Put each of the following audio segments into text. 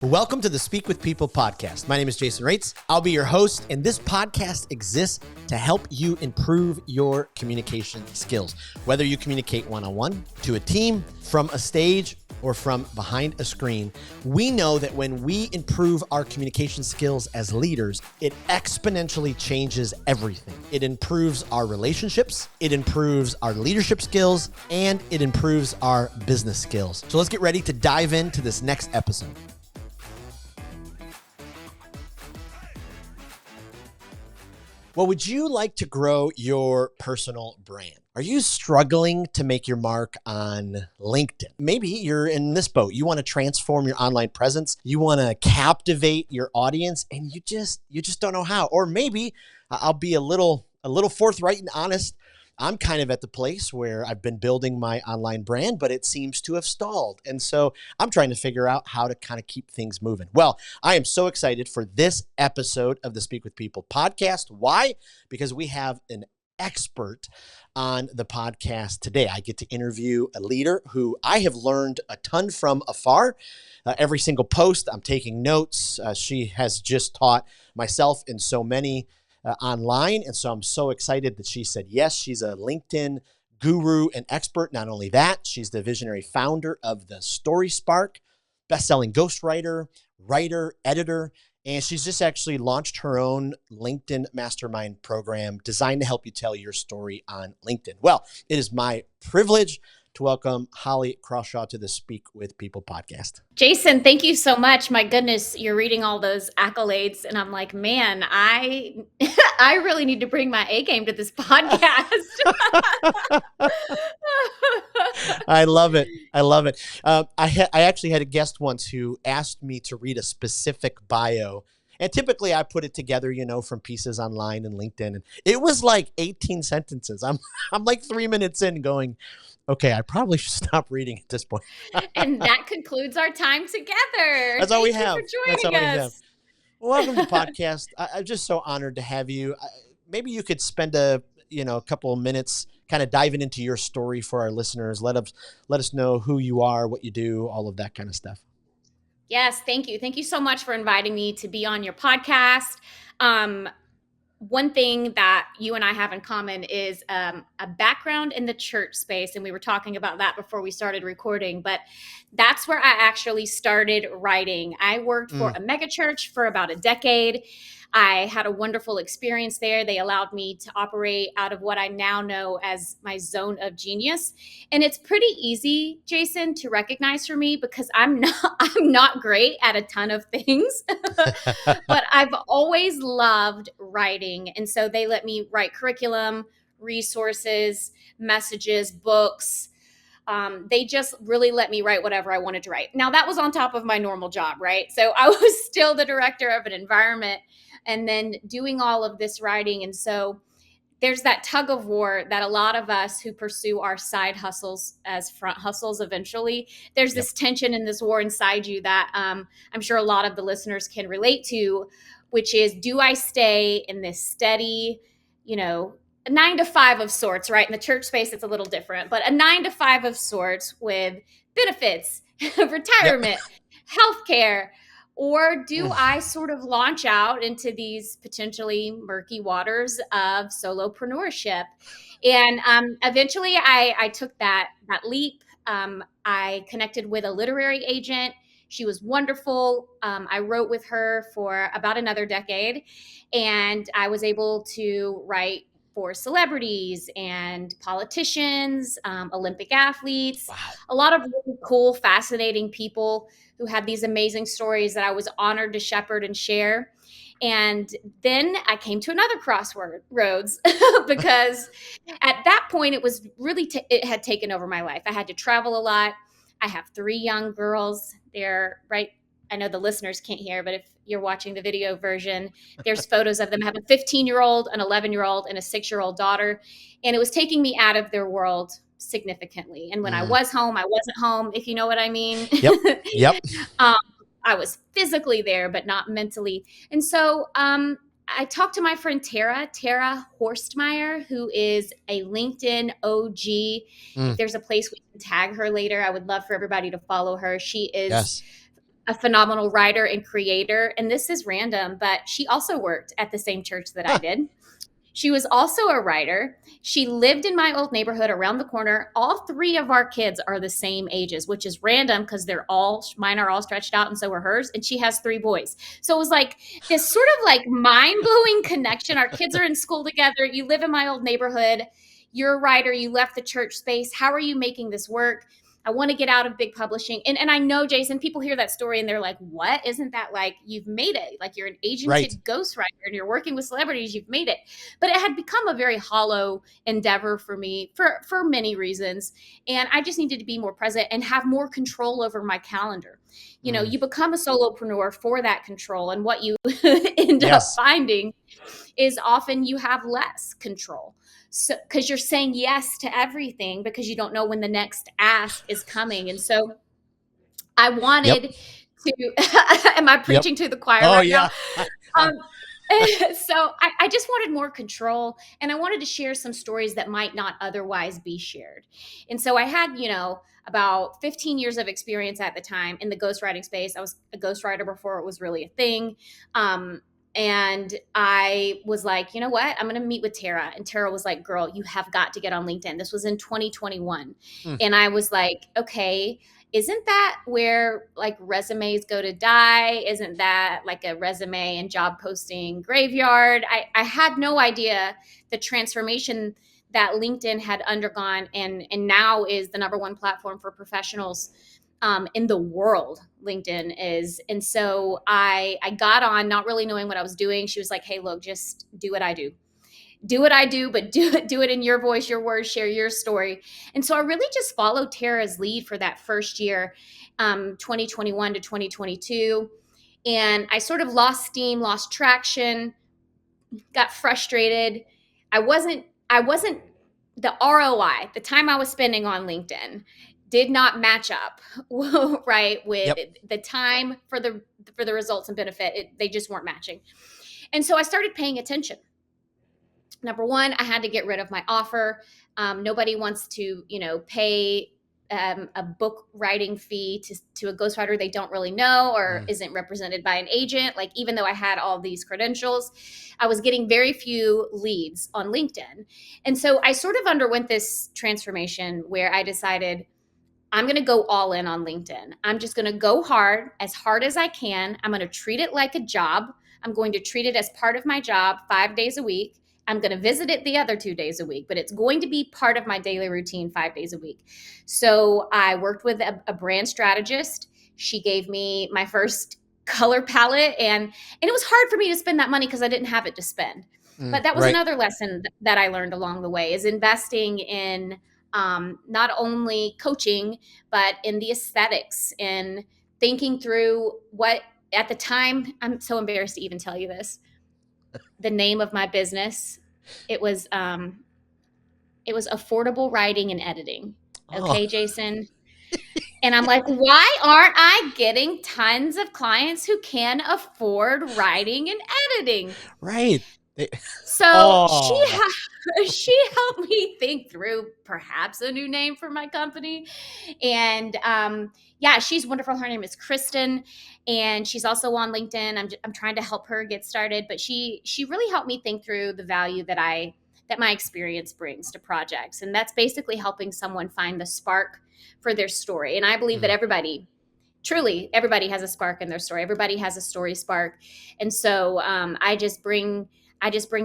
Welcome to the Speak with People podcast. My name is Jason Raitz. I'll be your host, and this podcast exists to help you improve your communication skills. Whether you communicate one-on-one, to a team, from a stage, or from behind a screen, we know that when we improve our communication skills as leaders, it exponentially changes everything. It improves our relationships, it improves our leadership skills, and it improves our business skills. So let's get ready to dive into this next episode. Well, would you like to grow your personal brand? Are you struggling to make your mark on LinkedIn? Maybe you're in this boat. You want to transform your online presence. You want to captivate your audience, and you just don't know how. Or maybe I'll be a little forthright and honest. I'm kind of at the place where I've been building my online brand, but it seems to have stalled. And so I'm trying to figure out how to kind of keep things moving. Well, I am so excited for this episode of the Speak with People podcast. Why? Because we have an expert on the podcast today. I get to interview a leader who I have learned a ton from afar. Every single post, I'm taking notes. She has just taught myself and so many online. And so I'm so excited that she said yes. She's a LinkedIn guru and expert. Not only that, she's the visionary founder of the Story Spark, best-selling ghostwriter, writer, editor, and she's just actually launched her own LinkedIn mastermind program designed to help you tell your story on LinkedIn. Well, it is my privilege to welcome Holly Crawshaw to the Speak with People podcast. Jason, thank you so much. My goodness, you're reading all those accolades, and I'm like, man, I really need to bring my A game to this podcast. I love it. I love it. I actually had a guest once who asked me to read a specific bio. And typically I put it together, from pieces online and LinkedIn. And it was like 18 sentences. I'm like 3 minutes in going, okay, I probably should stop reading at this point. And that concludes our time together. That's all we Thank have. you for joining us. Well, welcome to the podcast. I'm just so honored to have you. Maybe you could spend a couple of minutes kind of diving into your story for our listeners. Let us know who you are, what you do, all of that kind of stuff. Yes, thank you. Thank you so much for inviting me to be on your podcast. One thing that you and I have in common is a background in the church space. And we were talking about that before we started recording, but that's where I actually started writing. I worked for a mega church for about a decade. I had a wonderful experience there. They allowed me to operate out of what I now know as my zone of genius. And it's pretty easy, Jason, to recognize for me because I'm not great at a ton of things, but I've always loved writing. And so they let me write curriculum, resources, messages, books. They just really let me write whatever I wanted to write. Now that was on top of my normal job, right? So I was still the director of an environment and then doing all of this writing. And so there's that tug of war that a lot of us who pursue our side hustles as front hustles eventually, there's this tension and this war inside you that I'm sure a lot of the listeners can relate to, which is, do I stay in this steady, a 9 to 5 of sorts, right? In the church space, it's a little different, but a 9 to 5 of sorts with benefits, retirement, healthcare, or do I sort of launch out into these potentially murky waters of solopreneurship? And eventually I took that leap. I connected with a literary agent. She was wonderful. I wrote with her for about another decade, and I was able to write for celebrities and politicians, Olympic athletes, a lot of really cool, fascinating people who had these amazing stories that I was honored to shepherd and share. And then I came to another crossroads because at that point it was really, it had taken over my life. I had to travel a lot. I have 3 young girls. They're right. I know the listeners can't hear, but if you're watching the video version, there's photos of them. I have a 15-year-old, an 11-year-old, and a 6-year-old daughter. And it was taking me out of their world significantly. And when I was home, I wasn't home, if you know what I mean. Yep. I was physically there, but not mentally. And so I talked to my friend Tara Horstmeyer, who is a LinkedIn OG. If there's a place we can tag her later, I would love for everybody to follow her. She is a phenomenal writer and creator. And this is random, but she also worked at the same church that I Huh. did. She was also a writer. She lived in my old neighborhood around the corner. All three of our kids are the same ages, which is random because mine are all stretched out and so are hers. And she has three boys. So it was like this sort of like mind blowing connection. Our kids are in school together. You live in my old neighborhood. You're a writer. You left the church space. How are you making this work? I want to get out of big publishing. And I know, Jason, people hear that story and they're like, what? Isn't that like you've made it? Like you're an Right. agented ghostwriter and you're working with celebrities, you've made it. But it had become a very hollow endeavor for me for many reasons. And I just needed to be more present and have more control over my calendar. You know, Mm. you become a solopreneur for that control. And what you end up Yes. finding is often you have less control. So, because you're saying yes to everything because you don't know when the next ask is coming. And so I Yep. wanted to, am I Yep. preaching to the choir Oh right now? yeah. Um, so I just wanted more control and I wanted to share some stories that might not otherwise be shared. And so I had, about 15 years of experience at the time in the ghostwriting space. I was a ghostwriter before it was really a thing. Um, and I was like, you know what? I'm going to meet with Tara. And Tara was like, girl, you have got to get on LinkedIn. This was in 2021. Mm. And I was like, okay, isn't that where like resumes go to die? Isn't that like a resume and job posting graveyard? I had no idea the transformation that LinkedIn had undergone and now is the number one platform for professionals in the world. LinkedIn is. And so I got on not really knowing what I was doing. She was like, hey, look, just do what I do. Do what I do, but do it in your voice, your words, share your story. And so I really just followed Tara's lead for that first year, 2021 to 2022. And I sort of lost steam, lost traction, got frustrated. I wasn't the ROI, the time I was spending on LinkedIn did not match up right with Yep. the time for the results and benefit. They just weren't matching. And so I started paying attention. Number one, I had to get rid of my offer. Nobody wants to, pay a book writing fee to a ghostwriter they don't really know or Mm. isn't represented by an agent. Like, even though I had all these credentials, I was getting very few leads on LinkedIn. And so I sort of underwent this transformation where I decided I'm going to go all in on LinkedIn. I'm just going to go hard as I can. I'm going to treat it like a job. I'm going to treat it as part of my job 5 days a week. I'm going to visit it the other 2 days a week, but it's going to be part of my daily routine 5 days a week. So I worked with a brand strategist. She gave me my first color palette, and it was hard for me to spend that money because I didn't have it to spend. Mm. But that was Right. another lesson that I learned along the way, is investing in not only coaching, but in the aesthetics and thinking through what at the time, I'm so embarrassed to even tell you this, the name of my business, it was affordable writing and editing. Oh. Okay, Jason. And I'm like, why aren't I getting tons of clients who can afford writing and editing? Right. They- So oh. she helped me think through perhaps a new name for my company. And yeah, she's wonderful. Her name is Kristen, and she's also on LinkedIn. I'm trying to help her get started, but she really helped me think through the value that my experience brings to projects, and that's basically helping someone find the spark for their story. And I believe that Mm. everybody has a spark in their story. Everybody has a story spark, and so I just bring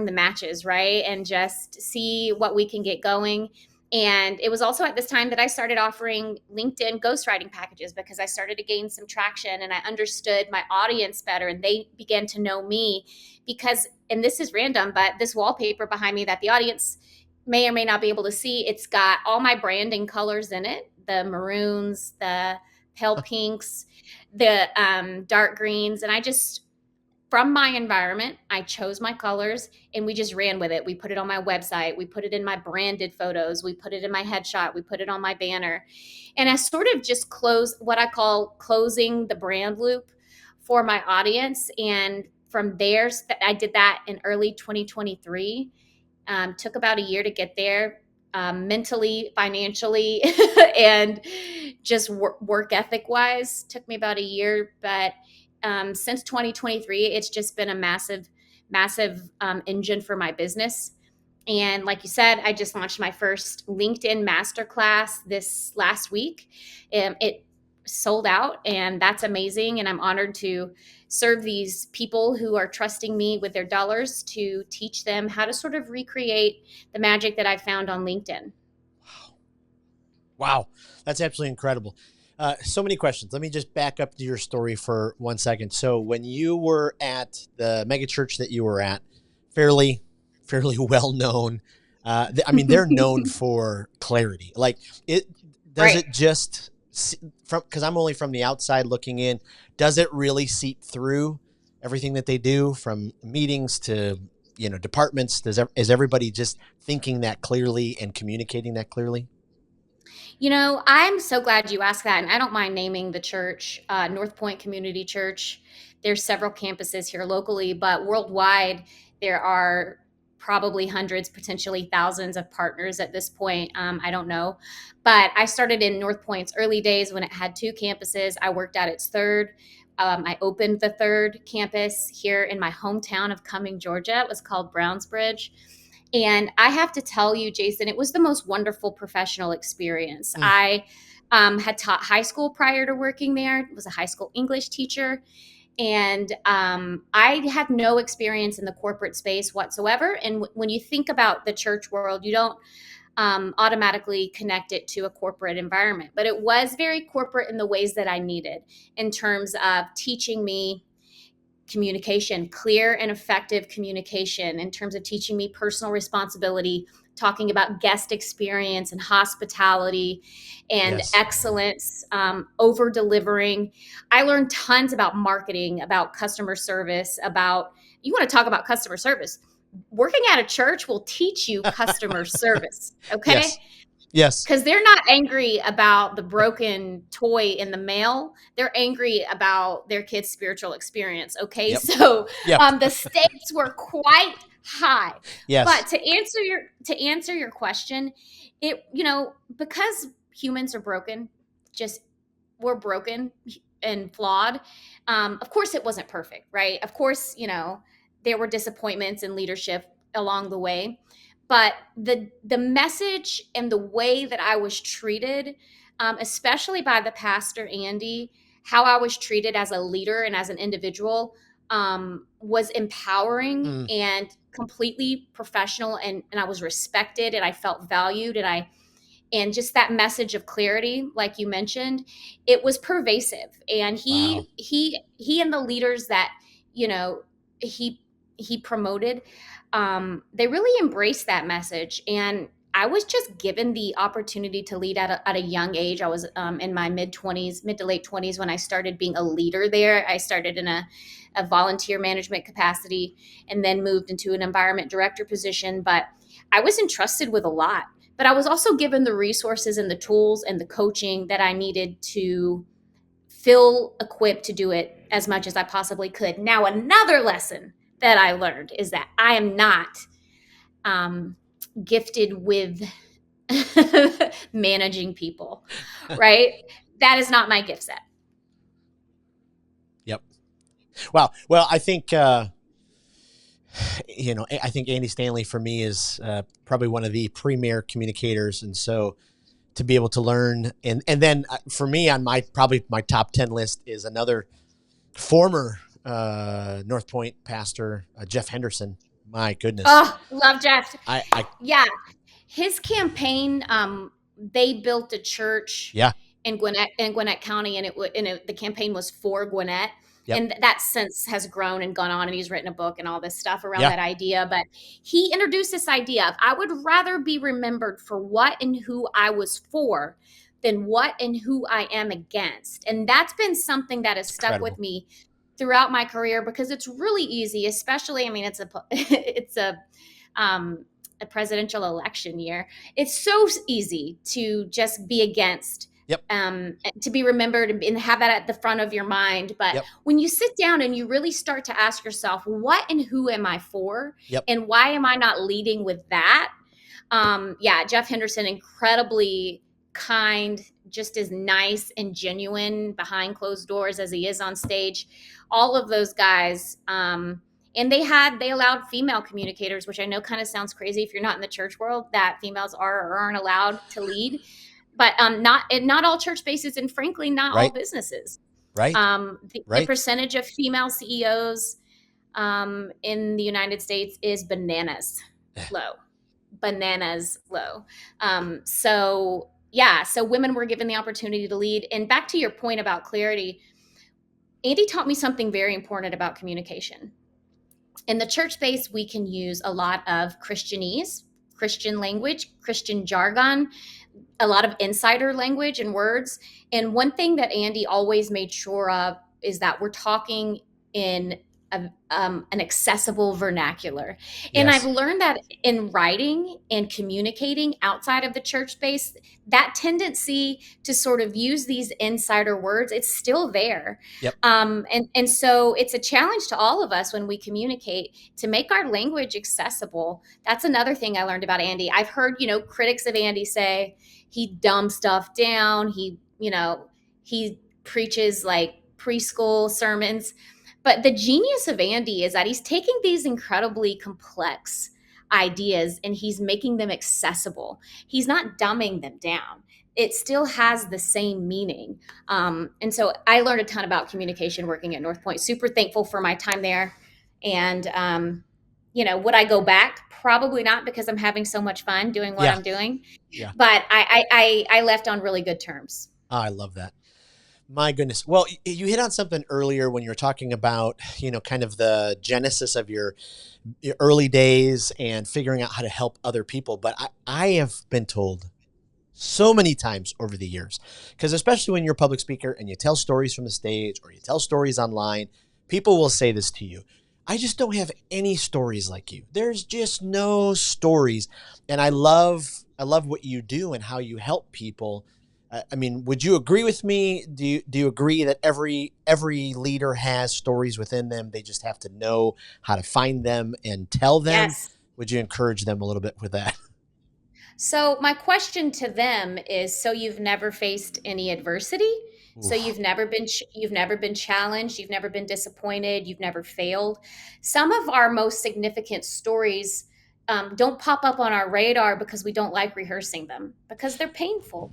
the matches, right? And just see what we can get going. And it was also at this time that I started offering LinkedIn ghostwriting packages because I started to gain some traction and I understood my audience better and they began to know me because, and this is random, but this wallpaper behind me that the audience may or may not be able to see, it's got all my branding colors in it, the maroons, the pale pinks, the dark greens. And I just, from my environment, I chose my colors and we just ran with it. We put it on my website. We put it in my branded photos. We put it in my headshot. We put it on my banner. And I sort of just close what I call closing the brand loop for my audience. And from there, I did that in early 2023. Took about a year to get there. mentally, financially, and just work ethic wise. Took me about a year, but since 2023, it's just been a massive engine for my business. And like you said, I just launched my first LinkedIn masterclass this last week. It sold out, and that's amazing. And I'm honored to serve these people who are trusting me with their dollars to teach them how to sort of recreate the magic that I found on LinkedIn. Wow. That's absolutely incredible. So many questions. Let me just back up to your story for 1 second. So when you were at the mega church that you were at, fairly well known. I mean, they're known for clarity. Like it does Right. it just from, because I'm only from the outside looking in. Does it really seep through everything that they do, from meetings to departments? Is everybody just thinking that clearly and communicating that clearly? I'm so glad you asked that. And I don't mind naming the church, North Point Community Church. There's several campuses here locally, but worldwide, there are probably hundreds, potentially thousands of partners at this point. I don't know. But I started in North Point's early days when it had 2 campuses. I worked at its third. I opened the third campus here in my hometown of Cumming, Georgia. It was called Brownsbridge. And I have to tell you, Jason, it was the most wonderful professional experience. Mm. I had taught high school prior to working there, was a high school English teacher. And I had no experience in the corporate space whatsoever. And when you think about the church world, you don't automatically connect it to a corporate environment. But it was very corporate in the ways that I needed, in terms of teaching me communication, clear and effective communication, in terms of teaching me personal responsibility, talking about guest experience and hospitality and Yes. excellence, over delivering. I learned tons about marketing, about customer service, you want to talk about customer service. Working at a church will teach you customer service. Okay. Yes. Yes. Because they're not angry about the broken toy in the mail. They're angry about their kid's spiritual experience. Okay. Yep. So Yep. the stakes were quite high. Yes. But to answer your question, because humans are broken, just we're broken and flawed. Of course it wasn't perfect, right? Of course, there were disappointments in leadership along the way. But the message and the way that I was treated, especially by the pastor Andy, how I was treated as a leader and as an individual, was empowering Mm. and completely professional, and I was respected and I felt valued, and just that message of clarity, like you mentioned, it was pervasive. And Wow. he and the leaders that he promoted, they really embraced that message. And I was just given the opportunity to lead at a young age. I was in my mid to late 20s when I started being a leader there. I started in a volunteer management capacity and then moved into an environment director position. But I was entrusted with a lot. But I was also given the resources and the tools and the coaching that I needed to feel equipped to do it as much as I possibly could. Now, another lesson that I learned is that I am not gifted with managing people, right? That is not my gift set. Yep. Wow. Well, I think I think Andy Stanley for me is probably one of the premier communicators, and so to be able to learn, and then for me on probably my top 10 list is another former North Point pastor, Jeff Henderson. My goodness. Oh, love Jeff. I Yeah. His campaign, they built a church Yeah. in Gwinnett County, and the campaign was for Gwinnett. Yep. And that since has grown and gone on, and he's written a book and all this stuff around Yeah. that idea. But he introduced this idea of, I would rather be remembered for what and who I was for than what and who I am against. And that's been something that has stuck with me throughout my career, because it's really easy, especially, I mean, it's a presidential election year. It's so easy to just be against. Yep. To be remembered and have that at the front of your mind. But Yep. when you sit down and you really start to ask yourself, what and who am I for? Yep. And why am I not leading with that? Yeah, Jeff Henderson, incredibly kind, just as nice and genuine behind closed doors as he is on stage. All of those guys. And they allowed female communicators, which I know kind of sounds crazy if you're not in the church world, that females are or aren't allowed to lead. But not all church spaces, and frankly, not all Right. businesses. Right. The percentage of female CEOs in the United States is bananas low. So yeah, so women were given the opportunity to lead. And back to your point about clarity, Andy taught me something very important about communication. In the church space, we can use a lot of Christianese, Christian language, Christian jargon, a lot of insider language and words. And one thing that Andy always made sure of is that we're talking in an accessible vernacular. And Yes. I've learned that in writing and communicating outside of the church space, that tendency to sort of use these insider words, it's still there. Yep. And so it's a challenge to all of us when we communicate to make our language accessible. That's another thing I learned about Andy. I've heard, critics of Andy say he dumbs stuff down. He preaches like preschool sermons. But the genius of Andy is that he's taking these incredibly complex ideas and he's making them accessible. He's not dumbing them down. It still has the same meaning. And so I learned a ton about communication working at North Point. Super thankful for my time there. And, would I go back? Probably not, because I'm having so much fun doing what I'm doing. Yeah. But I left on really good terms. Oh, I love that. My goodness. Well, you hit on something earlier when you were talking about, kind of the genesis of your early days and figuring out how to help other people. But I have been told so many times over the years, because especially when you're a public speaker and you tell stories from the stage or you tell stories online, people will say this to you: I just don't have any stories like you. There's just no stories. And I love what you do and how you help people. I mean, would you agree with me? Do you agree that every leader has stories within them? They just have to know how to find them and tell them. Yes. Would you encourage them a little bit with that? So my question to them is: so you've never faced any adversity? So you've never been challenged, you've never been disappointed, you've never failed. Some of our most significant stories don't pop up on our radar because we don't like rehearsing them, because they're painful.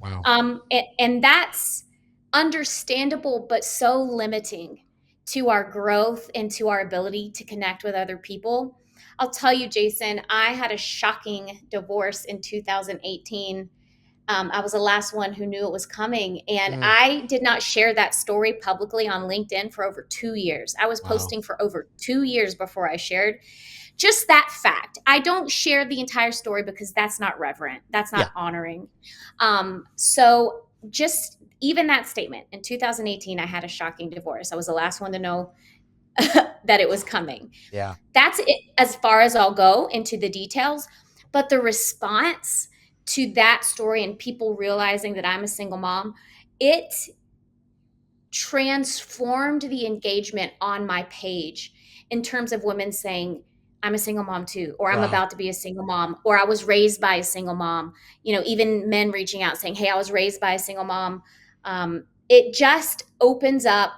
Wow. And that's understandable, but so limiting to our growth and to our ability to connect with other people. I'll tell you, Jason, I had a shocking divorce in 2018. I was the last one who knew it was coming. And I did not share that story publicly on LinkedIn for over 2 years. I was posting for over 2 years before I shared just that fact. I don't share the entire story because that's not reverent. That's not honoring. So just even that statement, in 2018, I had a shocking divorce. I was the last one to know that it was coming. Yeah. That's it, as far as I'll go into the details. But the response to that story and people realizing that I'm a single mom, it transformed the engagement on my page in terms of women saying, I'm a single mom too, or I'm about to be a single mom, or I was raised by a single mom. Even men reaching out saying, hey, I was raised by a single mom. It just opens up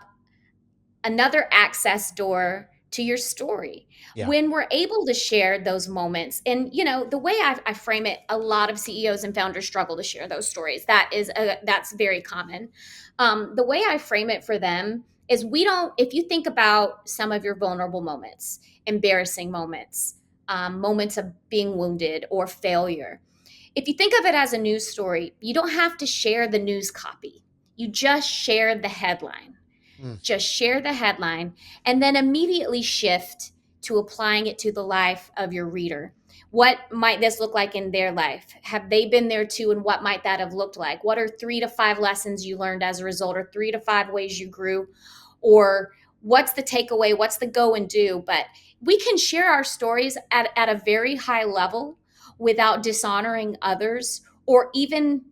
another access door to your story when we're able to share those moments. And the way I frame it, a lot of CEOs and founders struggle to share those stories. That's very common. The way I frame it for them is, if you think about some of your vulnerable moments, embarrassing moments, moments of being wounded or failure, if you think of it as a news story, you don't have to share the news copy. You just share the headline. Just share the headline and then immediately shift to applying it to the life of your reader. What might this look like in their life? Have they been there too? And what might that have looked like? What are 3 to 5 lessons you learned as a result, or 3 to 5 ways you grew? Or what's the takeaway? What's the go and do? But we can share our stories at a very high level without dishonoring others, or even,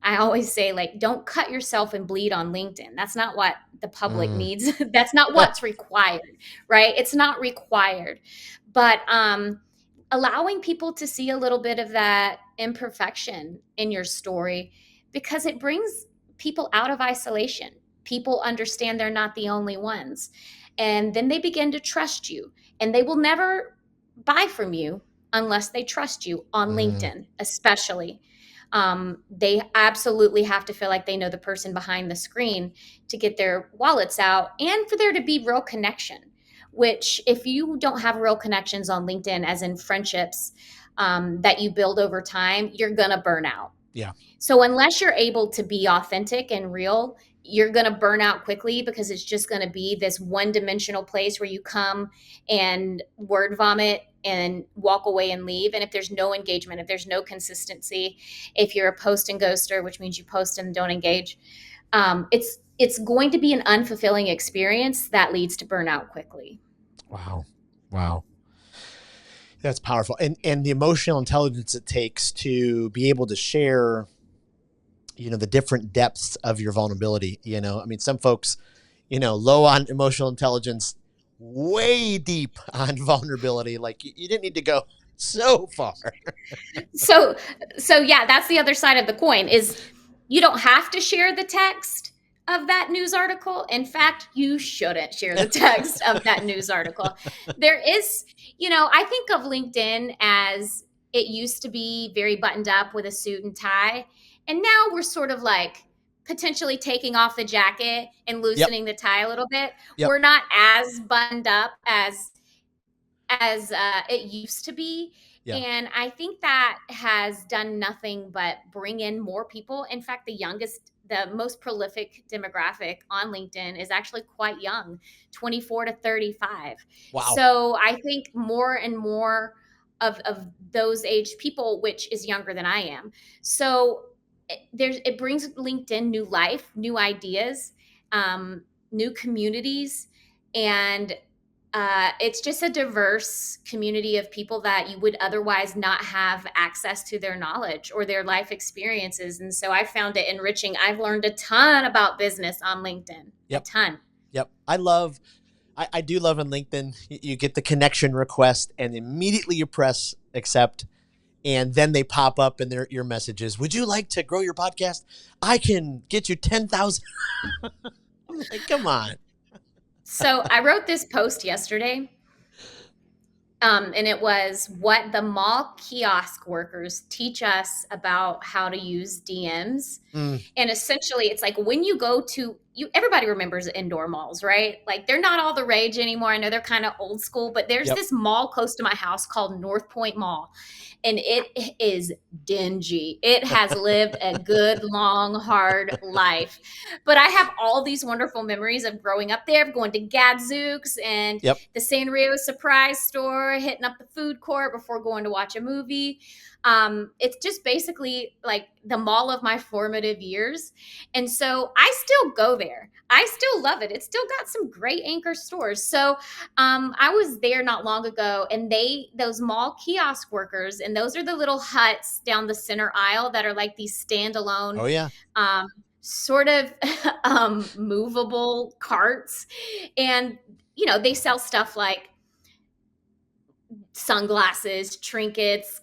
I always say, don't cut yourself and bleed on LinkedIn. That's not what the public needs. That's not what's required, right? It's not required. But allowing people to see a little bit of that imperfection in your story, because it brings people out of isolation. People understand they're not the only ones. And then they begin to trust you, and they will never buy from you unless they trust you on Mm, LinkedIn, especially. They absolutely have to feel like they know the person behind the screen to get their wallets out and for there to be real connection. Which, if you don't have real connections on LinkedIn, as in friendships that you build over time, you're going to burn out. yeah. So, unless you're able to be authentic and real, you're going to burn out quickly, because it's just going to be this one dimensional place where you come and word vomit and walk away and leave. And if there's no engagement, if there's no consistency, if you're a post and ghoster, which means you post and don't engage, it's going to be an unfulfilling experience that leads to burnout quickly. Wow. Wow. That's powerful. And the emotional intelligence it takes to be able to share, the different depths of your vulnerability. I mean, some folks, low on emotional intelligence, way deep on vulnerability. Like you didn't need to go so far. So so yeah, that's the other side of the coin. Is you don't have to share the text of that news article. In fact, you shouldn't share the text of that news article. There is, I think of LinkedIn as, it used to be very buttoned up with a suit and tie, and now we're sort of like potentially taking off the jacket and Yep. loosening the tie a little bit. Yep. We're not as buttoned up as it used to be. Yeah. And I think that has done nothing but bring in more people. In fact, the most prolific demographic on LinkedIn is actually quite young, 24 to 35. Wow. So I think more and more of those age people, which is younger than I am. So it brings LinkedIn new life, new ideas, new communities, and it's just a diverse community of people that you would otherwise not have access to their knowledge or their life experiences. And so I found it enriching. I've learned a ton about business on LinkedIn, a Yep. ton. Yep. I do love on LinkedIn. You get the connection request and immediately you press accept. And then they pop up in your messages. Would you like to grow your podcast? I can get you 10,000. I'm like, come on. So I wrote this post yesterday. And it was what the mall kiosk workers teach us about how to use DMs. Mm, And essentially, it's like when you go to everybody remembers indoor malls, right? Like they're not all the rage anymore. I know they're kind of old school, but there's yep. this mall close to my house called North Point Mall, and it is dingy. It has lived a good, long, hard life. But I have all these wonderful memories of growing up there, of going to Gadzooks and Yep. the Sanrio surprise store, hitting up the food court before going to watch a movie. It's just basically like the mall of my formative years. And so I still go there. I still love it. It's still got some great anchor stores. So I was there not long ago, and those mall kiosk workers, and those are the little huts down the center aisle that are like these standalone, Oh, yeah. sort of movable carts. And, they sell stuff like sunglasses, trinkets,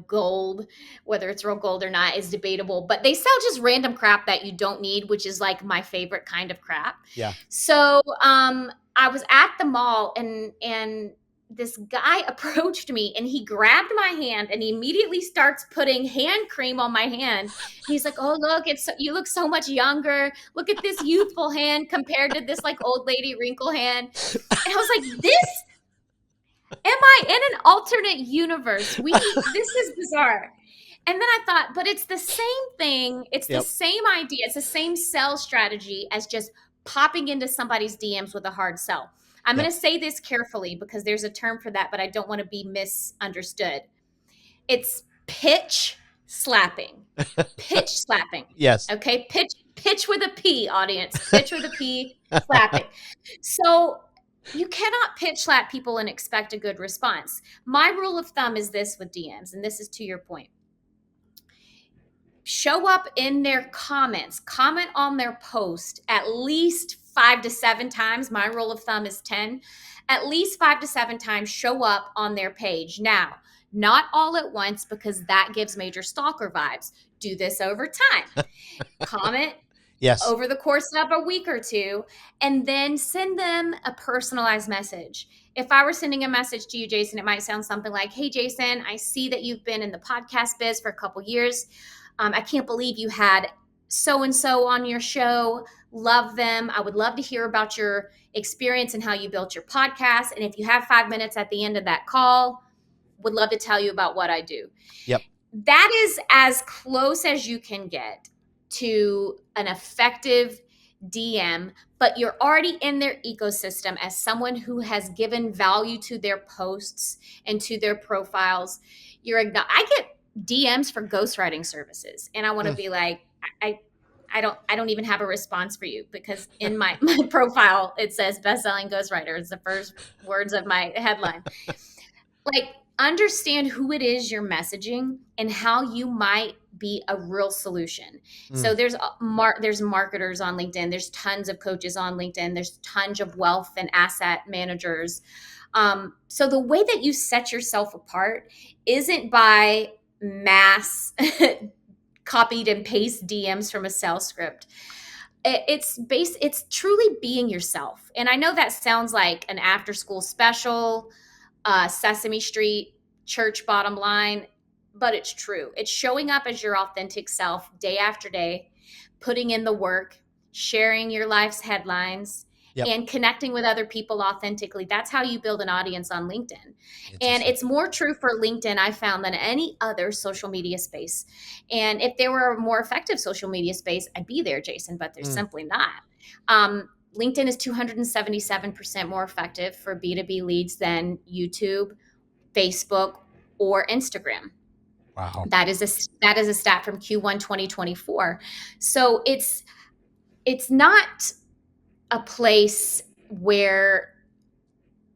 gold. Whether it's real gold or not is debatable, but they sell just random crap that you don't need, which is like my favorite kind of crap. Yeah. So I was at the mall, and this guy approached me, and he grabbed my hand, and he immediately starts putting hand cream on my hand. He's like, "Oh, look, you look so much younger. Look at this youthful hand compared to this like old lady wrinkle hand." And I was like, am I in an alternate universe? This is bizarre. And then I thought, but it's the same thing. It's the Yep. same idea. It's the same sell strategy as just popping into somebody's DMs with a hard sell. I'm Yep. going to say this carefully because there's a term for that, but I don't want to be misunderstood. It's pitch slapping. Pitch slapping. Yes. Okay. Pitch with a P, audience. Pitch with a P, slapping. So you cannot pitch slap people and expect a good response. My rule of thumb is this with DMs, and this is to your point. Show up in their comments, comment on their post at least 5 to 7 times. My rule of thumb is 10. At least 5 to 7 times show up on their page. Now, not all at once, because that gives major stalker vibes. Do this over time. Comment Yes. over the course of a week or two, and then send them a personalized message. If I were sending a message to you, Jason, it might sound something like, hey, Jason, I see that you've been in the podcast biz for a couple years. I can't believe you had so-and-so on your show. Love them. I would love to hear about your experience and how you built your podcast. And if you have 5 minutes at the end of that call, would love to tell you about what I do. Yep. That is as close as you can get to an effective DM, but you're already in their ecosystem as someone who has given value to their posts and to their profiles. I get DMs for ghostwriting services, and I want to be like, I don't even have a response for you, because in my profile it says best-selling ghostwriter. It's the first words of my headline. Like, understand who it is you're messaging and how you might be a real solution. So there's marketers on LinkedIn. There's tons of coaches on LinkedIn. There's tons of wealth and asset managers. So the way that you set yourself apart isn't by mass copied and paste DMs from a sales script. It's truly being yourself. And I know that sounds like an after school special, Sesame Street, church bottom line, but it's true. It's showing up as your authentic self day after day, putting in the work, sharing your life's headlines, and connecting with other people authentically. That's how you build an audience on LinkedIn. And it's more true for LinkedIn, I found, than any other social media space. And if there were a more effective social media space, I'd be there, Jason, but there's simply not. LinkedIn is 277% more effective for B2B leads than YouTube, Facebook, or Instagram. Wow. That is a stat from Q1 2024. So it's not a place where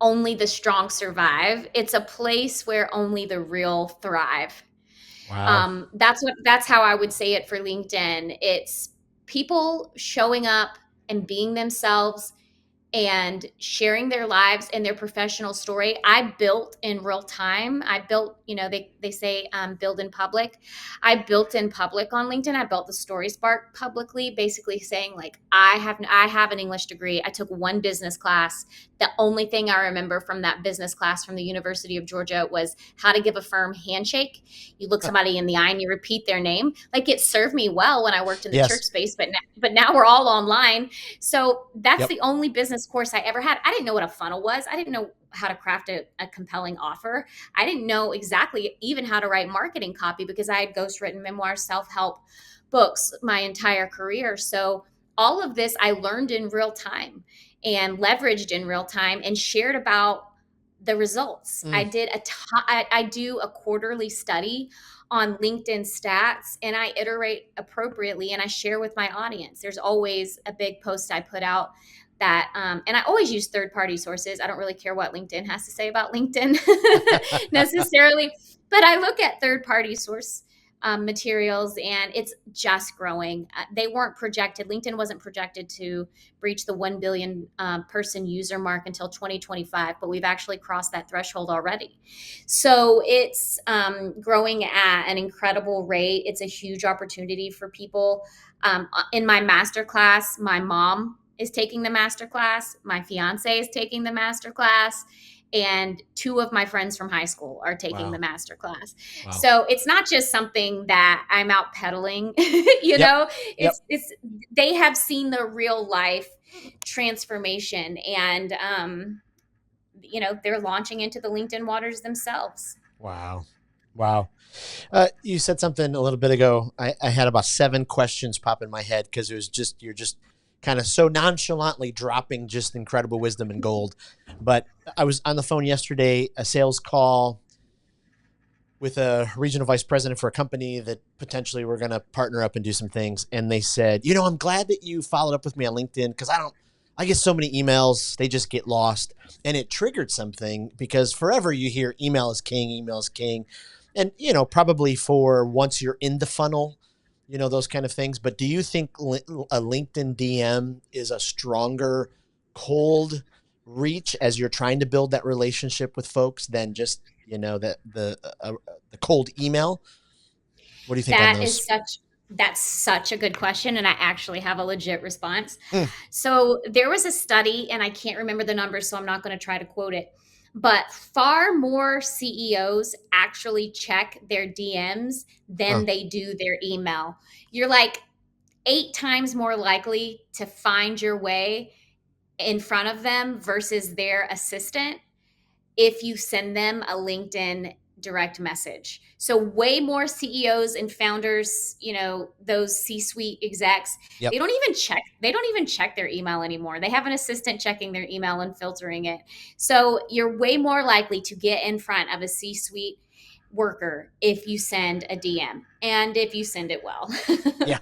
only the strong survive. It's a place where only the real thrive. Wow. That's how I would say it for LinkedIn. It's people showing up and being themselves and sharing their lives and their professional story. I built in real time. I built, they say build in public. I built in public on LinkedIn. I built the Story Spark publicly, basically saying, like, I have an English degree. I took one business class. The only thing I remember from that business class from the University of Georgia was how to give a firm handshake. You look somebody in the eye and you repeat their name. Like, it served me well when I worked in the church space, but now we're all online. So that's the only business course I ever had. I didn't know what a funnel was. I didn't know how to craft a compelling offer. I didn't know exactly even how to write marketing copy, because I had ghostwritten memoirs, self-help books my entire career. So all of this I learned in real time and leveraged in real time and shared about the results. I do a quarterly study on LinkedIn stats, and I iterate appropriately, and I share with my audience. There's always a big post I put out that, and I always use third-party sources. I don't really care what LinkedIn has to say about LinkedIn necessarily, but I look at third-party source materials, and it's just growing. They weren't projected. LinkedIn wasn't projected to breach the 1 billion person user mark until 2025, but we've actually crossed that threshold already. So it's growing at an incredible rate. It's a huge opportunity for people. In my masterclass, my mom is taking the masterclass. My fiance is taking the masterclass. And 2 of my friends from high school are taking the masterclass. Wow. So it's not just something that I'm out peddling, know, it's they have seen the real life transformation, and, they're launching into the LinkedIn waters themselves. Wow. You said something a little bit ago. I had about 7 questions pop in my head, because it was you're just kind of so nonchalantly dropping just incredible wisdom and gold. But I was on the phone yesterday, a sales call with a regional vice president for a company that potentially we're going to partner up and do some things. And they said, I'm glad that you followed up with me on LinkedIn, because I get so many emails, they just get lost. And it triggered something, because forever you hear email is king. And, probably for once you're in the funnel, those kind of things. But do you think a LinkedIn DM is a stronger cold reach as you're trying to build that relationship with folks than just, the cold email? What do you think on That those? is such that's such a good question, and I actually have a legit response. Mm, So there was a study, and I can't remember the numbers, so I'm not going to try to quote it. But far more CEOs actually check their DMs huh. than they do their email. You're like 8 times more likely to find your way in front of them versus their assistant if you send them a LinkedIn direct message. So way more CEOs and founders, those C-suite execs, Yep. they don't even check their email anymore. They have an assistant checking their email and filtering it. So you're way more likely to get in front of a C-suite worker if you send a DM and if you send it well. Yeah.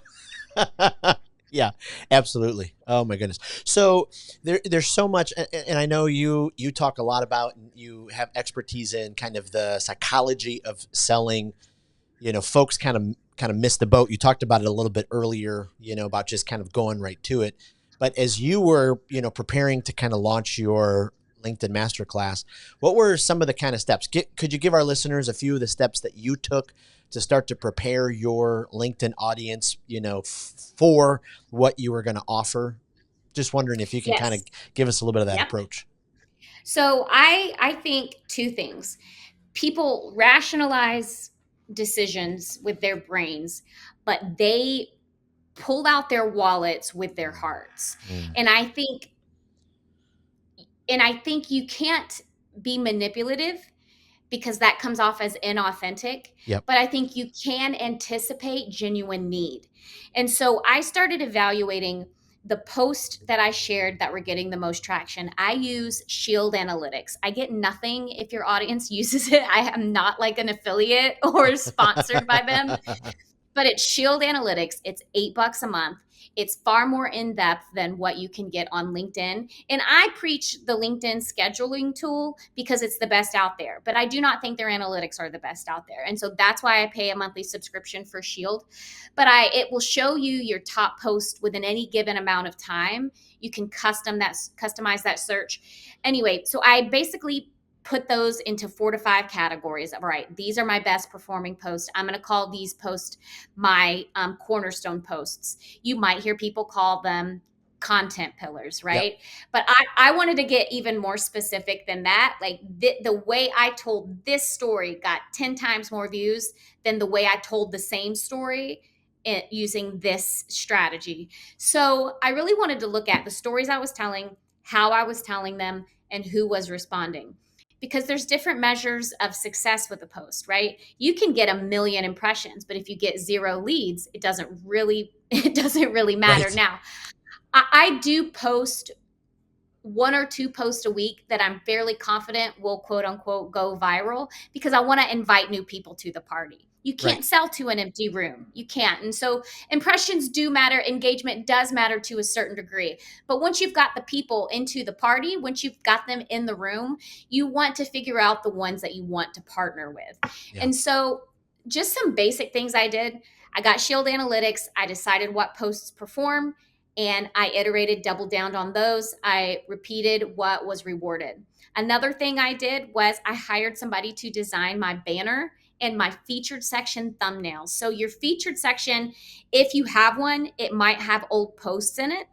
Yeah, absolutely. Oh my goodness. So there's so much, and I know you talk a lot about, and you have expertise in kind of the psychology of selling. Folks kind of miss the boat. You talked about it a little bit earlier, about just kind of going right to it. But as you were, preparing to kind of launch your LinkedIn masterclass, what were some of the kind of steps? Could you give our listeners a few of the steps that you took to start to prepare your LinkedIn audience, for what you were going to offer? Just wondering if you can kind of Yes. give us a little bit of that Yep. approach. So I think two things. People rationalize decisions with their brains, but they pull out their wallets with their hearts. Mm. And I think you can't be manipulative because that comes off as inauthentic. Yep. But I think you can anticipate genuine need. And so I started evaluating the post that I shared that were getting the most traction. I use Shield Analytics. I get nothing if your audience uses it. I am not like an affiliate or sponsored by them, but it's Shield Analytics. It's $8 a month. It's far more in depth than what you can get on LinkedIn. And I preach the LinkedIn scheduling tool because it's the best out there. But I do not think their analytics are the best out there. And so that's why I pay a monthly subscription for Shield. But it will show you your top post within any given amount of time. You can customize that search. Anyway, so I basically put those into 4 to 5 categories. All right, these are my best performing posts. I'm going to call these posts my cornerstone posts. You might hear people call them content pillars, Yep. right? But I wanted to get even more specific than that. Like the way I told this story got 10 times more views than the way I told the same story using this strategy. So I really wanted to look at the stories I was telling, how I was telling them, and who was responding, because there's different measures of success with a post, right? You can get 1 million impressions, but if you get 0 leads, it doesn't really matter. Right. Now, I do post 1 or 2 posts a week that I'm fairly confident will quote unquote go viral because I want to invite new people to the party. You Right. can't sell to an empty room. You can't. And so impressions do matter. Engagement does matter to a certain degree. But once you've got the people into the party, once you've got them in the room, you want to figure out the ones that you want to partner with. Yeah. And so just some basic things I did. I got Shield Analytics. I decided what posts perform and I iterated, doubled down on those. I repeated what was rewarded. Another thing I did was I hired somebody to design my banner and my featured section thumbnails. So your featured section, if you have one, it might have old posts in it,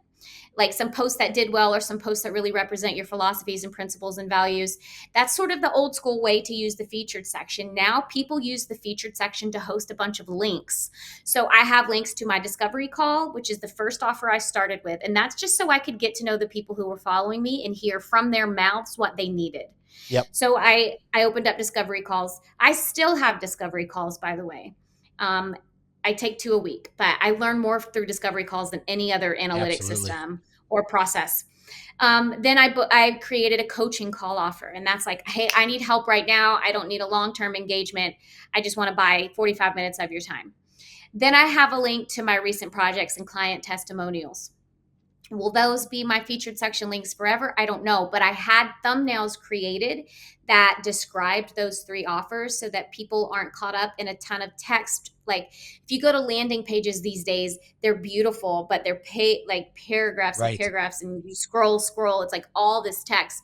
like some posts that did well or some posts that really represent your philosophies and principles and values. That's sort of the old school way to use the featured section. Now people use the featured section to host a bunch of links. So I have links to my discovery call, which is the first offer I started with. And that's just so I could get to know the people who were following me and hear from their mouths what they needed. Yep. So I opened up discovery calls. I still have discovery calls, by the way. I take 2 a week, but I learn more through discovery calls than any other analytic Absolutely. system or process. Then I created a coaching call offer, and that's like, hey, I need help right now. I don't need a long-term engagement. I just want to buy 45 minutes of your time. Then I have a link to my recent projects and client testimonials. Will those be my featured section links forever? I don't know, but I had thumbnails created that described those 3 offers so that people aren't caught up in a ton of text. Like if you go to landing pages these days, they're beautiful, but they're like paragraphs and Right. paragraphs, and you scroll, it's like all this text.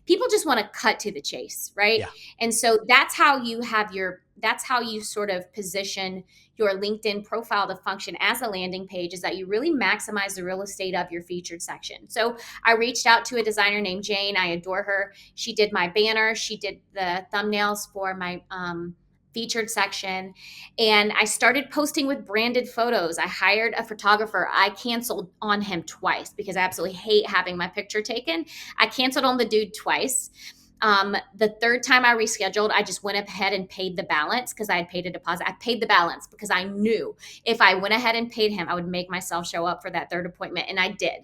People just want to cut to the chase, right? Yeah. And so that's how you sort of position your LinkedIn profile to function as a landing page, is that you really maximize the real estate of your featured section. So I reached out to a designer named Jane. I adore her. She did my banner. She did the thumbnails for my featured section. And I started posting with branded photos. I hired a photographer. I canceled on him twice because I absolutely hate having my picture taken. I canceled on the dude twice. The third time I rescheduled, I just went ahead and paid the balance because I had paid a deposit. I paid the balance because I knew if I went ahead and paid him, I would make myself show up for that third appointment. And I did.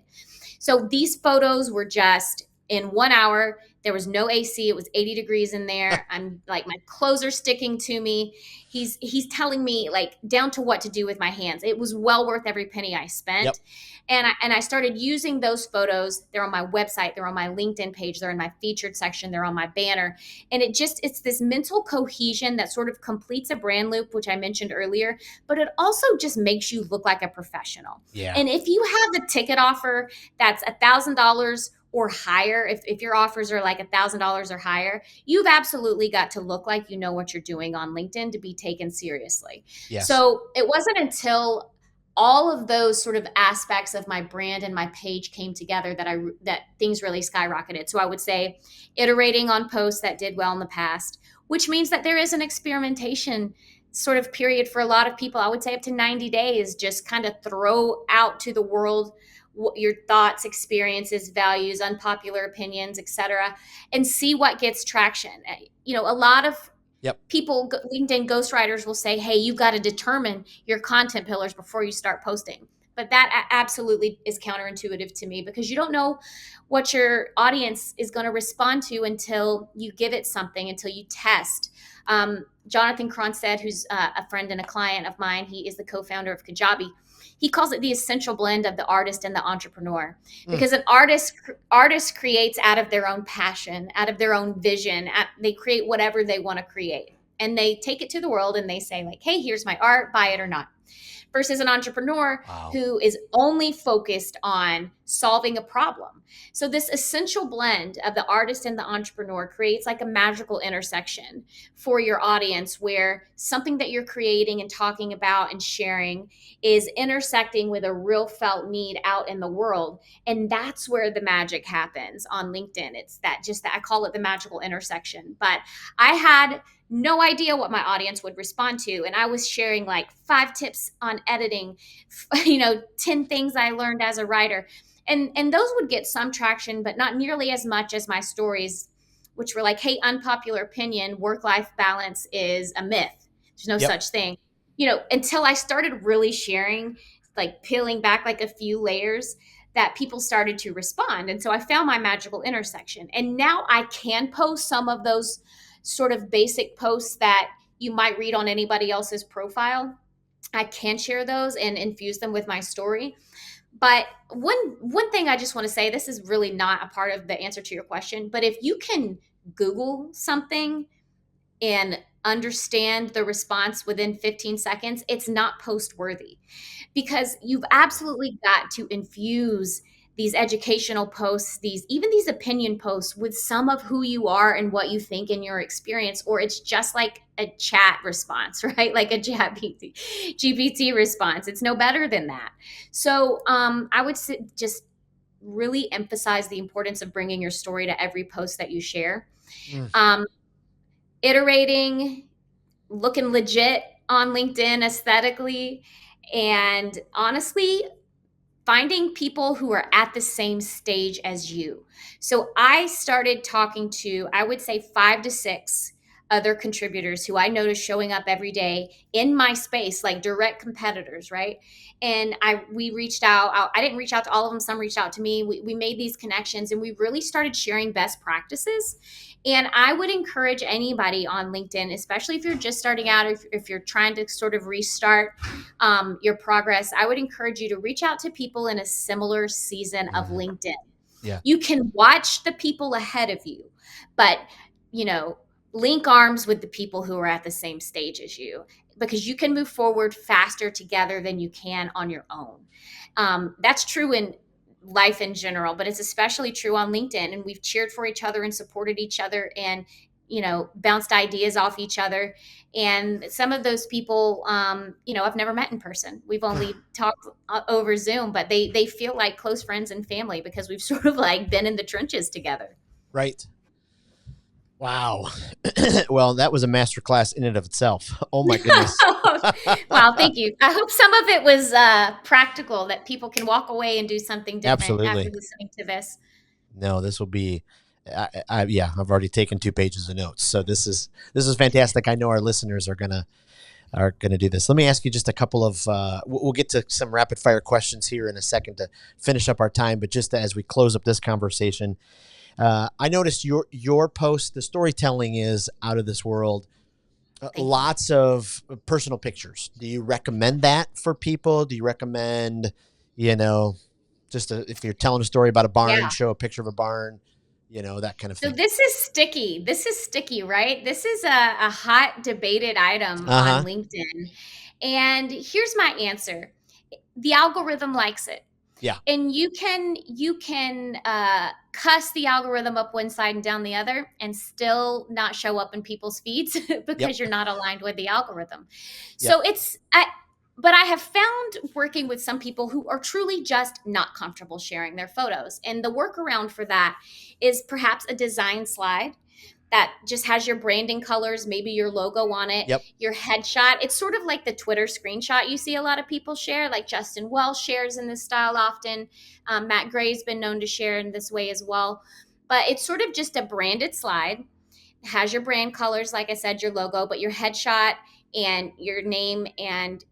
So these photos were just in 1 hour. There was no AC. It was 80 degrees in there. I'm like, my clothes are sticking to me. He's telling me like down to what to do with my hands. It was well worth every penny I spent. Yep. And I started using those photos. They're on my website. They're on my LinkedIn page. They're in my featured section. They're on my banner. And it's this mental cohesion that sort of completes a brand loop, which I mentioned earlier, but it also just makes you look like a professional. Yeah. And if you have a ticket offer that's $1,000 or higher, if your offers are like $1,000 or higher, you've absolutely got to look like you know what you're doing on LinkedIn to be taken seriously. Yes. So it wasn't until all of those sort of aspects of my brand and my page came together that things really skyrocketed. So I would say iterating on posts that did well in the past, which means that there is an experimentation sort of period for a lot of people. I would say up to 90 days, just kind of throw out to the world your thoughts, experiences, values, unpopular opinions, etc., and see what gets traction. A lot of people, LinkedIn ghostwriters will say, hey, you've got to determine your content pillars before you start posting. But that absolutely is counterintuitive to me because you don't know what your audience is going to respond to until you give it something, until you test. Jonathan Cronstead, who's a friend and a client of mine, he is the co-founder of Kajabi. He calls it the essential blend of the artist and the entrepreneur, because an artist creates out of their own passion, out of their own vision. They create whatever they want to create, and they take it to the world and they say like, hey, here's my art, buy it or not. Versus an entrepreneur who is only focused on solving a problem. So this essential blend of the artist and the entrepreneur creates like a magical intersection for your audience, where something that you're creating and talking about and sharing is intersecting with a real felt need out in the world. And that's where the magic happens on LinkedIn. It's that I call it the magical intersection. But I had no idea what my audience would respond to. And I was sharing like 5 tips on editing, 10 things I learned as a writer. And those would get some traction, but not nearly as much as my stories, which were like, hey, unpopular opinion, work-life balance is a myth. There's no such thing. Until I started really sharing, like peeling back like a few layers, that people started to respond. And so I found my magical intersection. And now I can post some of those sort of basic posts that you might read on anybody else's profile. I can share those and infuse them with my story. But one thing I just want to say, this is really not a part of the answer to your question, but if you can Google something and understand the response within 15 seconds, it's not post worthy, because you've absolutely got to infuse these educational posts, even these opinion posts, with some of who you are and what you think in your experience, or it's just like a chat response, right? Like a GPT response. It's no better than that. So I would just really emphasize the importance of bringing your story to every post that you share. Iterating, looking legit on LinkedIn aesthetically, and honestly, finding people who are at the same stage as you. So I started talking to, I would say, 5 to 6 other contributors who I notice showing up every day in my space, like direct competitors, right? And we reached out. I didn't reach out to all of them. Some reached out to me. We made these connections and we really started sharing best practices. And I would encourage anybody on LinkedIn, especially if you're just starting out, or if you're trying to sort of restart your progress, I would encourage you to reach out to people in a similar season of LinkedIn. Yeah. You can watch the people ahead of you, but link arms with the people who are at the same stage as you, because you can move forward faster together than you can on your own. That's true in life in general, but it's especially true on LinkedIn. And we've cheered for each other and supported each other and, bounced ideas off each other. And some of those people, I've never met in person. We've only talked over Zoom, but they feel like close friends and family because we've sort of like been in the trenches together. Right. Wow. Well, that was a masterclass in and of itself. Oh my goodness. Wow, thank you. I hope some of it was practical, that people can walk away and do something different after Absolutely. listening to this. No, this will be. Yeah, I've already taken 2 pages of notes, so this is fantastic. I know our listeners are gonna do this. Let me ask you just a couple of. We'll get to some rapid fire questions here in a second to finish up our time, but just as we close up this conversation, I noticed your post. The storytelling is out of this world. Lots of personal pictures. Do you recommend that for people? Do you recommend, if you're telling a story about a barn, Yeah. show a picture of a barn, that kind of So thing? this is sticky. This is sticky, right? This is a hot debated item on Uh-huh. LinkedIn. And here's my answer. The algorithm likes it. Yeah. And you can cuss the algorithm up one side and down the other and still not show up in people's feeds Yep. because you're not aligned with the algorithm. Yep. So but I have found working with some people who are truly just not comfortable sharing their photos. And the workaround for that is perhaps a design slide that just has your branding colors, maybe your logo on it, Yep. your headshot. It's sort of like the Twitter screenshot you see a lot of people share, like Justin Welsh shares in this style often. Matt Gray's been known to share in this way as well. But it's sort of just a branded slide. It has your brand colors, like I said, your logo, but your headshot and your name and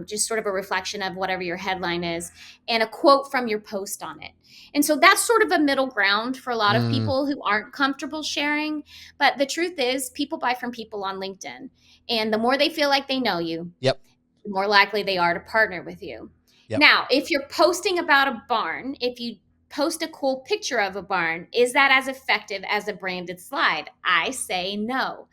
just sort of a reflection of whatever your headline is, and a quote from your post on it. And so that's sort of a middle ground for a lot of Mm, people who aren't comfortable sharing. But the truth is, people buy from people on LinkedIn. And the more they feel like they know you, yep. the more likely they are to partner with you. Yep. Now, if you're posting about a barn, if you post a cool picture of a barn, is that as effective as a branded slide? I say no.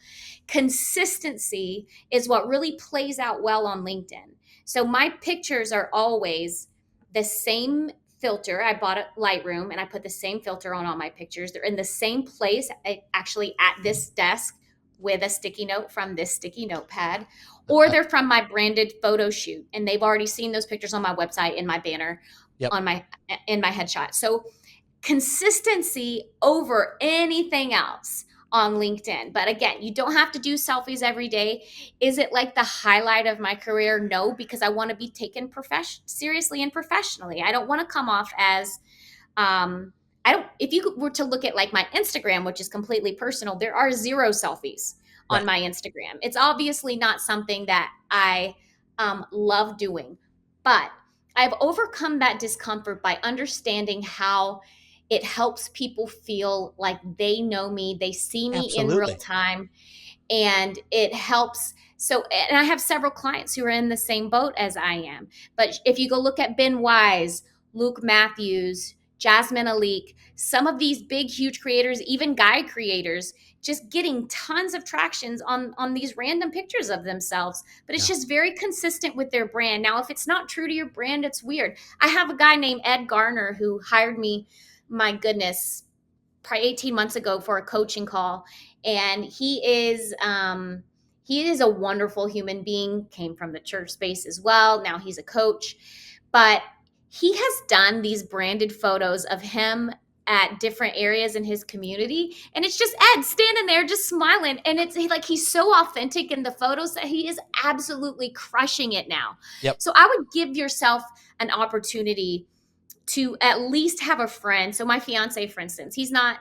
Consistency is what really plays out well on LinkedIn. So my pictures are always the same filter. I bought a Lightroom and I put the same filter on all my pictures. They're in the same place, actually at this desk with a sticky note from this sticky notepad, or they're from my branded photo shoot and they've already seen those pictures on my website in my banner Yep. on my in my headshot. So consistency over anything else on LinkedIn. But again, you don't have to do selfies every day. Is it like the highlight of my career? No, because I want to be taken seriously and professionally. I don't want to come off as I don't if you were to look at like my Instagram, which is completely personal, there are 0 selfies on Right. my Instagram. It's obviously not something that I love doing, but I've overcome that discomfort by understanding how it helps people feel like they know me, they see me in real Absolutely. time, and it helps. So, and I have several clients who are in the same boat as I am. But if you go look at Ben Wise, Luke Matthews, Jasmine Alik, some of these big, huge creators, even guy creators, just getting tons of tractions on these random pictures of themselves. But it's Yeah. just very consistent with their brand. Now, if it's not true to your brand, it's weird. I have a guy named Ed Garner who hired me, my goodness, probably 18 months ago for a coaching call. And he is a wonderful human being, came from the church space as well. Now he's a coach, but he has done these branded photos of him at different areas in his community, and it's just Ed standing there just smiling, and it's like he's so authentic in the photos that he is absolutely crushing it now. Yep. So I would give yourself an opportunity to at least have a friend. So my fiance, for instance, he's not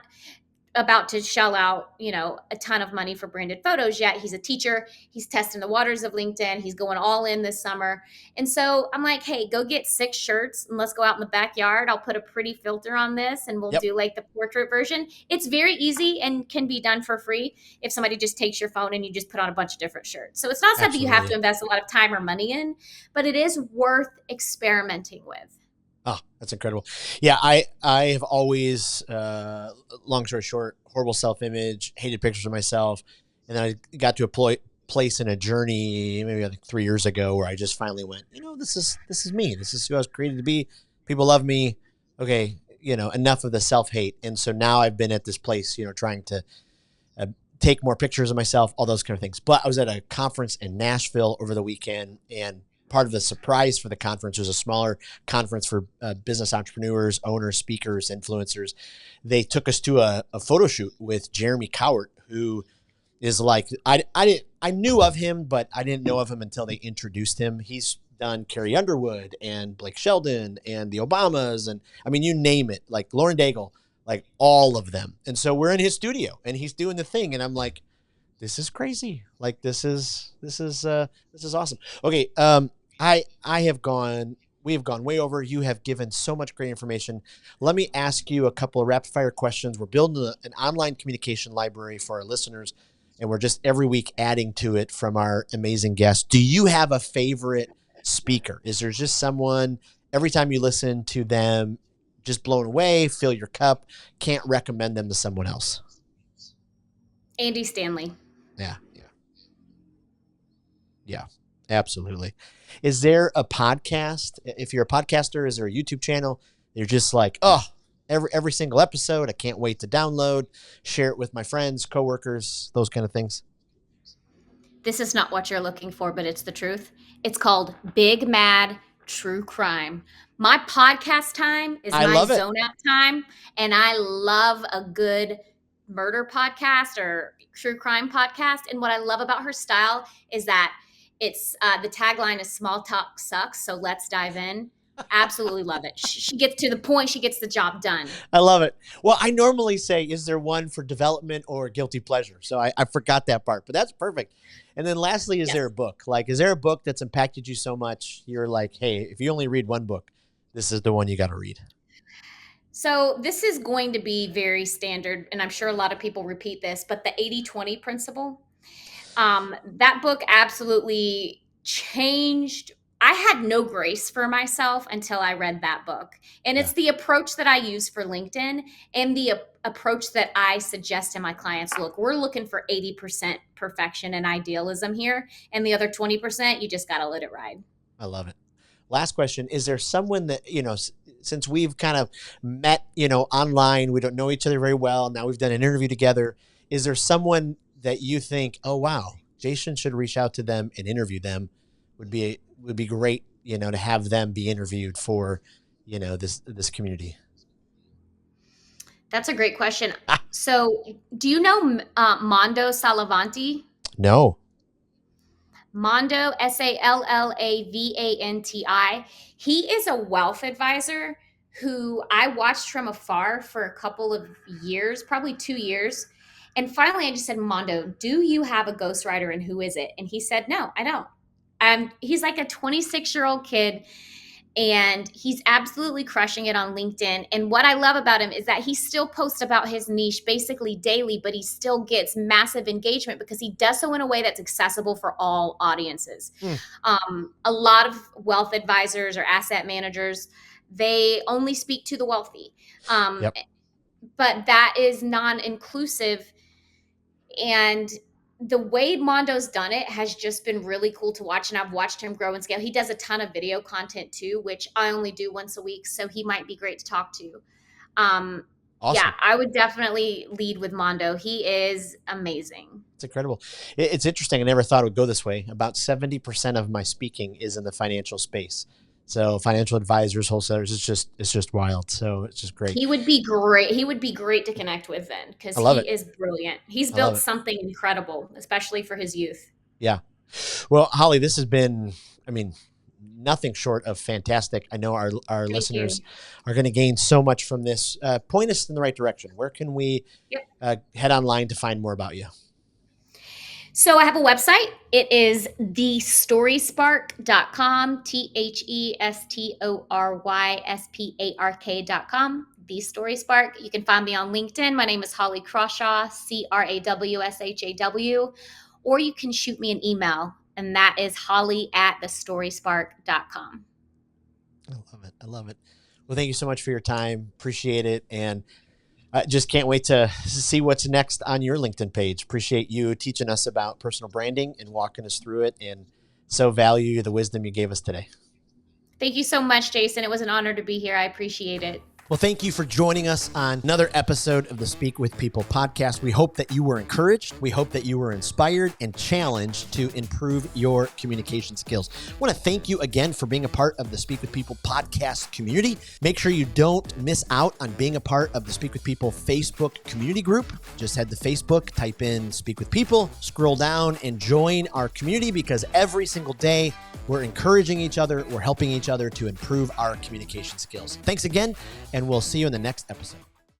about to shell out, a ton of money for branded photos yet. He's a teacher. He's testing the waters of LinkedIn. He's going all in this summer. And so I'm like, hey, go get 6 shirts and let's go out in the backyard. I'll put a pretty filter on this and we'll Yep. do like the portrait version. It's very easy and can be done for free if somebody just takes your phone and you just put on a bunch of different shirts. So it's not something you have to invest a lot of time or money in, but it is worth experimenting with. Oh, that's incredible. Yeah, I have always, long story short, horrible self-image, hated pictures of myself. And then I got to a place in a journey, maybe I think 3 years ago, where I just finally went, this is me. This is who I was created to be. People love me. Okay, enough of the self-hate. And so now I've been at this place, trying to take more pictures of myself, all those kind of things. But I was at a conference in Nashville over the weekend, and part of the surprise for the conference was a smaller conference for business entrepreneurs, owners, speakers, influencers. They took us to a photo shoot with Jeremy Cowart, who is like, I knew of him, but I didn't know of him until they introduced him. He's done Carrie Underwood and Blake Sheldon and the Obamas. And I mean, you name it, like Lauren Daigle, like all of them. And so we're in his studio and he's doing the thing. And I'm like, this is crazy. Like, this is awesome. Okay. We have gone way over. You have given so much great information. Let me ask you a couple of rapid fire questions. We're building an online communication library for our listeners, and we're just every week adding to it from our amazing guests. Do you have a favorite speaker? Is there just someone every time you listen to them, just blown away, fill your cup, can't recommend them to someone else? Andy Stanley. Yeah, absolutely. Is there a podcast? If you're a podcaster, is there a YouTube channel? You're just like, oh, every single episode, I can't wait to download, share it with my friends, coworkers, those kind of things. This is not what you're looking for, but it's the truth. It's called Big Mad True Crime. My podcast time is my zone out time, and I love a good murder podcast or true crime podcast. And what I love about her style is that it's the tagline is "Small talk sucks, so let's dive in." Absolutely love it. She gets to the point. She gets the job done. I love it. Well, I normally say, is there one for development or guilty pleasure? So I forgot that part, but that's perfect. And then lastly, is there a book? Like, is there a book that's impacted you so much? You're like, hey, if you only read one book, this is the one you got to read. So this is going to be very standard, and I'm sure a lot of people repeat this, but the 80-20 principle, that book absolutely changed. I had no grace for myself until I read that book. And it's the approach that I use for LinkedIn and the approach that I suggest to my clients. Look, we're looking for 80% perfection and idealism here. And the other 20%, you just got to let it ride. I love it. Last question. Is there someone that, since we've kind of met, online, we don't know each other very well. Now we've done an interview together. Is there someone that you think, oh, wow, Jason should reach out to them and interview them? Would be great, to have them be interviewed for, this community. That's a great question. So do you know Mondo Salavanti? No. Mondo, Sallavanti. He is a wealth advisor who I watched from afar for a couple of years, probably 2 years. And finally, I just said, Mondo, do you have a ghostwriter and who is it? And he said, no, I don't. He's like a 26-year-old kid, and he's absolutely crushing it on LinkedIn. And what I love about him is that he still posts about his niche basically daily, but he still gets massive engagement because he does so in a way that's accessible for all audiences. A lot of wealth advisors or asset managers, they only speak to the wealthy. But that is non-inclusive. And the way Mondo's done it has just been really cool to watch, and I've watched him grow and scale. He does a ton of video content too, which I only do once a week, so he might be great to talk to. Awesome. Yeah, I would definitely lead with Mondo. He is amazing. It's incredible. It's interesting. I never thought it would go this way. About 70% of my speaking is in the financial space. So financial advisors, wholesalers, it's just wild. So it's just great. He would be great. He would be great to connect with then because he is brilliant. He's built something incredible, especially for his youth. Yeah. Well, Holly, this has been, nothing short of fantastic. I know our Thank listeners you. are going to gain so much from this. Point us in the right direction. Where can we head online to find more about you? So I have a website. It is thestoryspark.com, thestoryspark.com, The Story Spark. You can find me on LinkedIn. My name is Holly Crawshaw, Crawshaw, or you can shoot me an email, and that is holly@thestoryspark.com. I love it. I love it. Well, thank you so much for your time. Appreciate it. And I just can't wait to see what's next on your LinkedIn page. Appreciate you teaching us about personal branding and walking us through it, and so value the wisdom you gave us today. Thank you so much, Jason. It was an honor to be here. I appreciate it. Well, thank you for joining us on another episode of the Speak with People podcast. We hope that you were encouraged. We hope that you were inspired and challenged to improve your communication skills. I want to thank you again for being a part of the Speak with People podcast community. Make sure you don't miss out on being a part of the Speak with People Facebook community group. Just head to Facebook, type in Speak with People, scroll down and join our community, because every single day we're encouraging each other, we're helping each other to improve our communication skills. Thanks again, and we'll see you in the next episode.